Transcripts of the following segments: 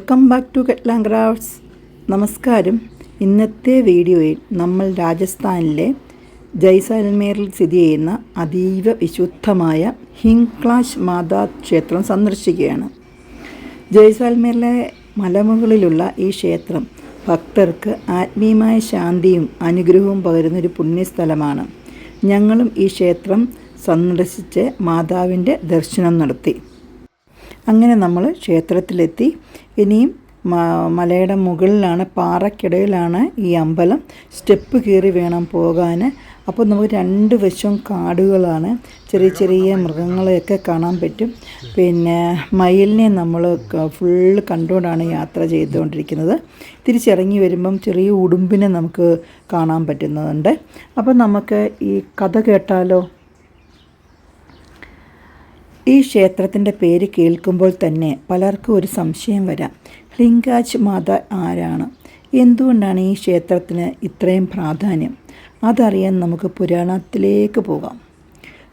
Welcome back to Ketlan crafts. നമസ്കാരം. ഇന്നത്തെ വീഡിയോയിൽ നമ്മൾ രാജസ്ഥാനിലെ ജയ്സാൽമേറിൽ സ്ഥിതി ചെയ്യുന്ന അതീവ വിശുദ്ധമായ ഹിംഗ്ലാജ് മാതാ ക്ഷേത്രം സന്ദർശിക്കുകയാണ്. ജയ്സാൽമേറിലെ മലമുകളിലുള്ള ഈ ക്ഷേത്രം ഭക്തർക്ക് ആത്മീയമായ ശാന്തിയും അനുഗ്രഹവും പകരുന്നൊരു പുണ്യസ്ഥലമാണ്. ഞങ്ങളും ഈ ക്ഷേത്രം സന്ദർശിച്ച് മാതാവിൻ്റെ ദർശനം നടത്തി. അങ്ങനെ നമ്മൾ ക്ഷേത്രത്തിലെത്തി. ഇനിയും മലയുടെ മുകളിലാണ്, പാറക്കിടയിലാണ് ഈ അമ്പലം. സ്റ്റെപ്പ് കയറി വേണം പോകാൻ. അപ്പോൾ നമുക്ക് രണ്ട് വശവും കാടുകളാണ്. ചെറിയ ചെറിയ മൃഗങ്ങളെയൊക്കെ കാണാൻ പറ്റും. പിന്നെ മയിലിനെ നമ്മൾ ഫുള്ള് കണ്ടുകൊണ്ടാണ് യാത്ര ചെയ്തുകൊണ്ടിരിക്കുന്നത്. തിരിച്ചിറങ്ങി വരുമ്പം ചെറിയ ഉടുമ്പിനെ നമുക്ക് കാണാൻ പറ്റുന്നുണ്ട്. അപ്പോൾ നമുക്ക് ഈ കഥ കേട്ടാലോ? ഈ ക്ഷേത്രത്തിൻ്റെ പേര് കേൾക്കുമ്പോൾ തന്നെ പലർക്കും ഒരു സംശയം വരാം. ഹിംഗ്ലാജ് മാത ആരാണ്? എന്തുകൊണ്ടാണ് ഈ ക്ഷേത്രത്തിന് ഇത്രയും പ്രാധാന്യം? അതറിയാൻ നമുക്ക് പുരാണത്തിലേക്ക് പോകാം.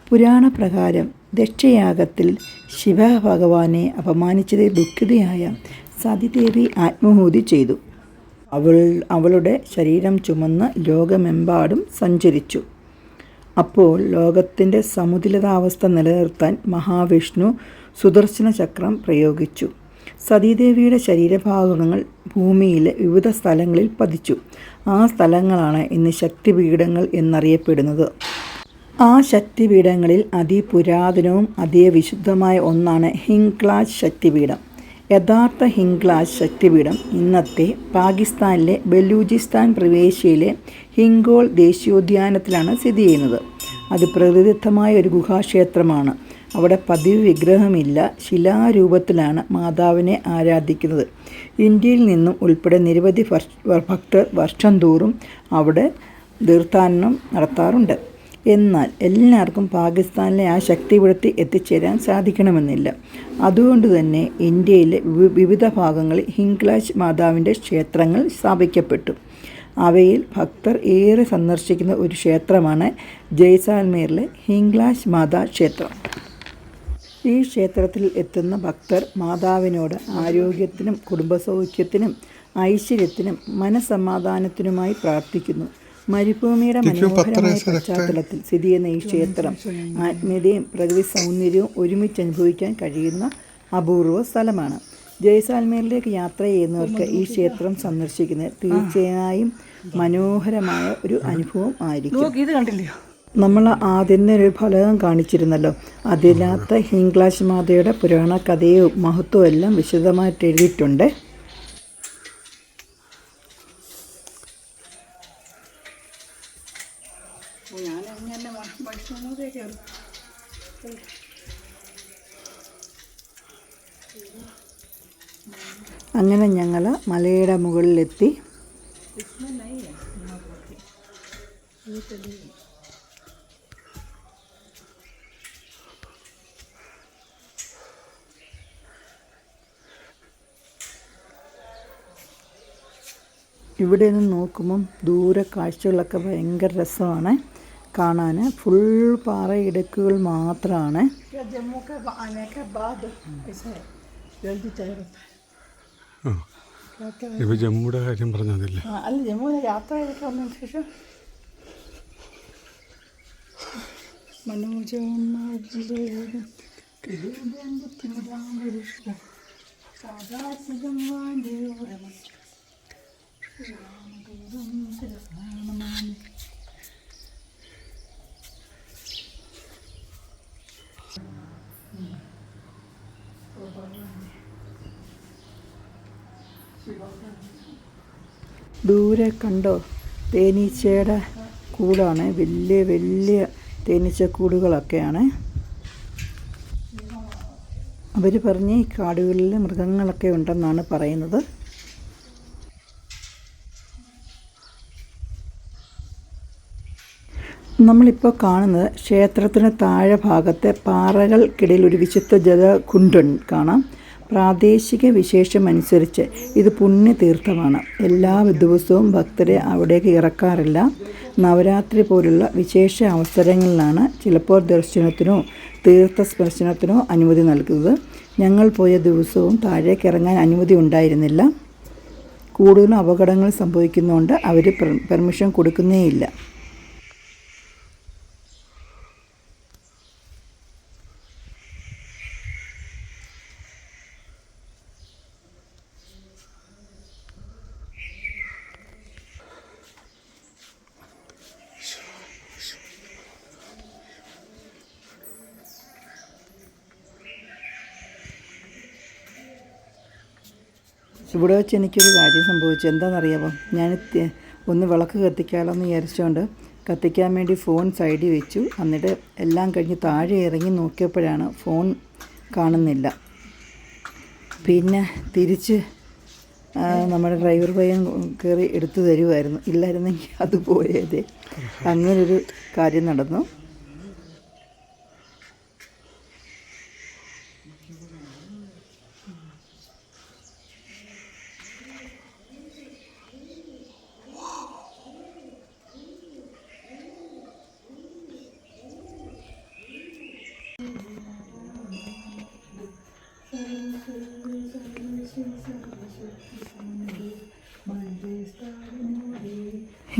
പുരാണപ്രകാരം ദക്ഷയാഗത്തിൽ ശിവഭഗവാനെ അപമാനിച്ചതിൽ ദുഃഖിതയായ സതിദേവി ആത്മാഹൂതി ചെയ്തു. അവളുടെ ശരീരം ചുമന്ന് ലോകമെമ്പാടും സഞ്ചരിച്ചു. അപ്പോൾ ലോകത്തിൻ്റെ സമുദ്രിതാവസ്ഥ നിലനിർത്താൻ മഹാവിഷ്ണു സുദർശന ചക്രം പ്രയോഗിച്ചു. സതീദേവിയുടെ ശരീരഭാഗങ്ങൾ ഭൂമിയിലെ വിവിധ സ്ഥലങ്ങളിൽ പതിച്ചു. ആ സ്ഥലങ്ങളാണ് ഇന്ന് ശക്തിപീഠങ്ങൾ എന്നറിയപ്പെടുന്നത്. ആ ശക്തിപീഠങ്ങളിൽ അതിപുരാതനവും അതിവിശുദ്ധമായ ഒന്നാണ് ഹിംഗ്ലാജ് ശക്തിപീഠം. യഥാർത്ഥ ഹിംഗ്ലാജ് ശക്തിപീഠം ഇന്നത്തെ പാകിസ്ഥാനിലെ ബലൂചിസ്ഥാൻ പ്രവിശ്യയിലെ ഹിംഗോൾ ദേശീയോദ്യാനത്തിലാണ് സ്ഥിതി ചെയ്യുന്നത്. അത് പ്രകൃതിദത്തമായ ഒരു ഗുഹാക്ഷേത്രമാണ്. അവിടെ പതിവ് വിഗ്രഹമില്ല, ശിലാരൂപത്തിലാണ് മാതാവിനെ ആരാധിക്കുന്നത്. ഇന്ത്യയിൽ നിന്നും ഉൾപ്പെടെ നിരവധി ഭക്തർ വർഷം തോറും അവിടെ തീർത്ഥാടനം നടത്താറുണ്ട്. എന്നാൽ എല്ലാവർക്കും പാകിസ്ഥാനിലെ ആ ശക്തിപീഠത്തിൽ എത്തിച്ചേരാൻ സാധിക്കണമെന്നില്ല. അതുകൊണ്ട് തന്നെ ഇന്ത്യയിലെ വിവിധ ഭാഗങ്ങളിൽ ഹിംഗ്ലാജ് മാതാവിൻ്റെ ക്ഷേത്രങ്ങൾ സ്ഥാപിക്കപ്പെട്ടു. അവയിൽ ഭക്തർ ഏറെ സന്ദർശിക്കുന്ന ഒരു ക്ഷേത്രമാണ് ജയ്സാൽമേറിലെ ഹിംഗ്ലാജ് മാതാ ക്ഷേത്രം. ഈ ക്ഷേത്രത്തിൽ എത്തുന്ന ഭക്തർ മാതാവിനോട് ആരോഗ്യത്തിനും കുടുംബസൗഖ്യത്തിനും ഐശ്വര്യത്തിനും മനസ്സമാധാനത്തിനുമായി പ്രാർത്ഥിക്കുന്നു. മരുഭൂമിയുടെ മനോഹരമായ പശ്ചാത്തലത്തിൽ സ്ഥിതി ചെയ്യുന്ന ഈ ക്ഷേത്രം ആത്മീയതയും പ്രകൃതി സൗന്ദര്യവും ഒരുമിച്ച് അനുഭവിക്കാൻ കഴിയുന്ന അപൂർവ സ്ഥലമാണ്. ജയ്സാൽമേറിലേക്ക് യാത്ര ചെയ്യുന്നവർക്ക് ഈ ക്ഷേത്രം സന്ദർശിക്കുന്നത് തീർച്ചയായും മനോഹരമായ ഒരു അനുഭവം ആയിരിക്കും. നമ്മൾ ആദ്യം ഒരു ഫലകം കാണിച്ചിരുന്നല്ലോ. അതിനകത്ത് ഹിംഗ്ലാജ് മാതയുടെ പുരാണ കഥയും മഹത്വവും എല്ലാം വിശദമായിട്ട് എഴുതിയിട്ടുണ്ട്. അങ്ങനെ ഞങ്ങൾ മലയുടെ മുകളിലെത്തി. ഇവിടെ നിന്ന് നോക്കുമ്പം ദൂരെ കാഴ്ചകളൊക്കെ ഭയങ്കര രസമാണ് കാണാൻ. ഫുൾ പാറയിടുക്കുകൾ മാത്രമാണ്. ഇപ്പോൾ ജമ്മുയുടെ കാര്യം പറഞ്ഞതില്ല. അല്ല, ജമ്മുവിൽ യാത്ര ചെയ്തിട്ട് വന്നതിന് ശേഷം ദൂരെ കണ്ടോ തേനീച്ചയുടെ കൂടാണ്. വലിയ വലിയ തേനീച്ചക്കൂടുകളൊക്കെയാണ്. അവർ പറഞ്ഞ് ഈ കാടുകളിൽ മൃഗങ്ങളൊക്കെ ഉണ്ടെന്നാണ് പറയുന്നത്. നമ്മളിപ്പോൾ കാണുന്നത് ക്ഷേത്രത്തിന് താഴെ ഭാഗത്തെ പാറകൾക്കിടയിൽ ഒരു വിശുദ്ധ ജലകുണ്ഡം കാണാം. പ്രാദേശിക വിശേഷമനുസരിച്ച് ഇത് പുണ്യതീർത്ഥമാണ്. എല്ലാ ദിവസവും ഭക്തരെ അവിടേക്ക് ഇറക്കാറില്ല. നവരാത്രി പോലുള്ള വിശേഷ അവസരങ്ങളിലാണ് ചിലപ്പോൾ ദർശനത്തിനോ തീർത്ഥസ്പർശനത്തിനോ അനുമതി നൽകുന്നത്. ഞങ്ങൾ പോയ ദിവസവും താഴേക്ക് ഇറങ്ങാൻ അനുമതി ഉണ്ടായിരുന്നില്ല. കൂടുതലും അപകടങ്ങൾ സംഭവിക്കുന്നതുകൊണ്ട് അവർ പെർമിഷൻ കൊടുക്കുന്നേയില്ല. ഇവിടെ വെച്ച് എനിക്കൊരു കാര്യം സംഭവിച്ചു. എന്താണെന്നറിയാമോ? ഞാൻ ഒന്ന് വിളക്ക് കത്തിക്കാമല്ലോ എന്ന് വിചാരിച്ചുകൊണ്ട് കത്തിക്കാൻ വേണ്ടി ഫോൺ സൈഡിൽ വെച്ചു. എന്നിട്ട് എല്ലാം കഴിഞ്ഞ് താഴെ ഇറങ്ങി നോക്കിയപ്പോഴാണ് ഫോൺ കാണുന്നില്ല. പിന്നെ തിരിച്ച് നമ്മുടെ ഡ്രൈവർ പയ്യൻ കയറി എടുത്തു തരുമായിരുന്നു. ഇല്ലായിരുന്നെങ്കിൽ അത് പോയതേ. അങ്ങനൊരു കാര്യം നടന്നു.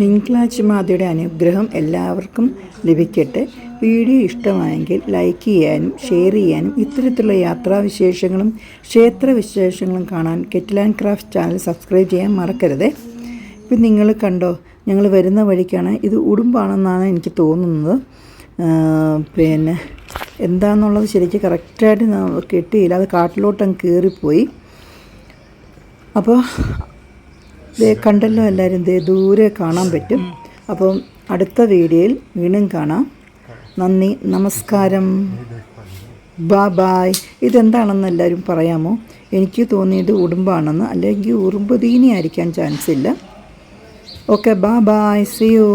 ഹിംഗ്ലാജ് മാതയുടെ അനുഗ്രഹം എല്ലാവർക്കും ലഭിക്കട്ടെ. വീഡിയോ ഇഷ്ടമായെങ്കിൽ ലൈക്ക് ചെയ്യാനും ഷെയർ ചെയ്യാനും ഇത്തരത്തിലുള്ള യാത്രാവിശേഷങ്ങളും ക്ഷേത്രവിശേഷങ്ങളും കാണാൻ kettle and craft channel subscribe ചെയ്യാൻ മറക്കരുതേ. ഇപ്പം നിങ്ങൾ കണ്ടോ, ഞങ്ങൾ വരുന്ന വഴിക്കാണ്. ഇത് ഉടുമ്പാണെന്നാണ് എനിക്ക് തോന്നുന്നത്. പിന്നെ എന്താണെന്നുള്ളത് ശരിക്കും കറക്റ്റായിട്ട് കിട്ടിയില്ല. അത് കാട്ടിലോട്ടങ്ങ് കയറിപ്പോയി. അപ്പോൾ കണ്ടല്ലോ എല്ലാവരും, ദൂരെ കാണാൻ പറ്റും. അപ്പം അടുത്ത വീഡിയോയിൽ വീണ്ടും കാണാം. നന്ദി, നമസ്കാരം, ബായ്. ഇതെന്താണെന്ന് എല്ലാവരും പറയാമോ? എനിക്ക് തോന്നിയത് ഉടുമ്പാണെന്ന്, അല്ലെങ്കിൽ ഉറുമ്പ് തീനി ആയിരിക്കാൻ ചാൻസ് ഇല്ല. Okay, bye, see U.